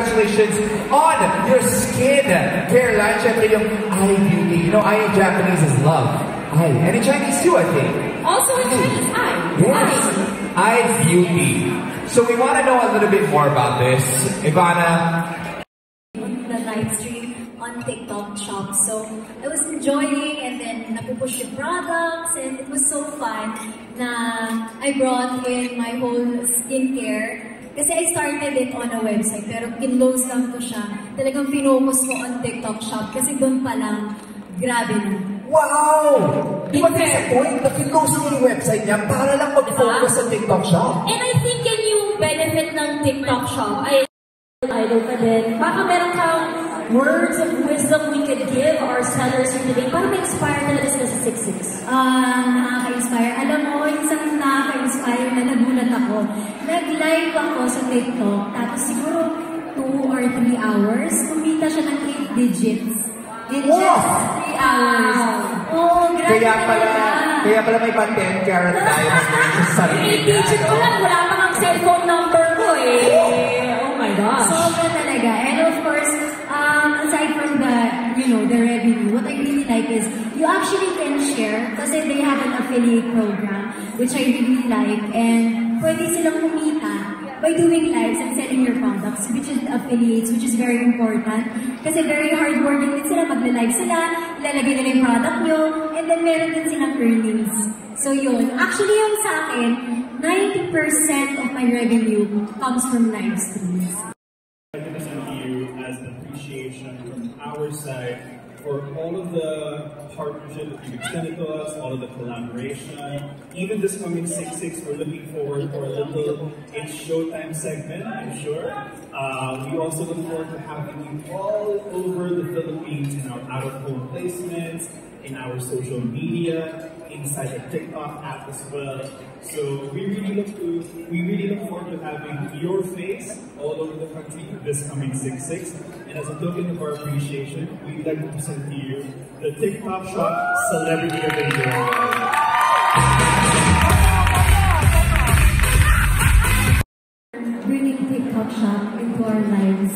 Congratulations on your skin care line. Syempre yung eye beauty. You know, eye in Japanese is love. Eye. And in Chinese too, I think. Also in Chinese, eye. Yes. Eye beauty. So we want to know a little bit more about this. Ivana. The live stream on TikTok shop. So I was enjoying and then napupush the products and it was so fun na I brought in my whole skincare. Kasi I started it on a website, pero kinlose lang ko siya. Talagang pinocus ko on TikTok shop kasi doon pa lang, grabe na. Wow! But there's a point na kinlose mo yung website niya para lang mag-focus sa TikTok shop. And I think yan yung benefit ng TikTok shop. Idol ka din. Baka meron kang words of wisdom we could give our sellers for today para ma-inspire talaga sila sa 6-6. Nakaka-inspire. Alam mo, isang nakaka-inspire na nagulat ako. Nag-live ako sa TikTok, tapos siguro 2 or 3 hours, kumita siya ng 8 digits. In just 3 hours. Oh, grabe Kaya pala may pa 10 carat diamond sa sarili. 8 digit ko lang, wala pa ang cellphone number ko eh. Oh my gosh. Sobra talaga. And of course, aside from the, the revenue, what I really like is you actually can share kasi they have an affiliate program which I really like and pwede silang kumita by doing lives and selling your products, which is affiliates, which is very important kasi very hardworking din sila, magla-live sila, ilalagay nila yung product nyo, and then meron din silang earnings. So yun, actually yung sa akin, 90% of my revenue comes from live streams. From our side for all of the partnership that you've extended to us, all of the collaboration. Even this coming 6/6, we're looking forward for a little It's Showtime segment, I'm sure. We also look forward to having you all over the Philippines in our out-of-home placements, in our social media, inside the TikTok app as well. So we really look forward to having your face all over the country this coming 6/6. And as a token of our appreciation, we'd like to present to you the TikTok Shop Celebrity of the Year. Bringing TikTok Shop into our lives.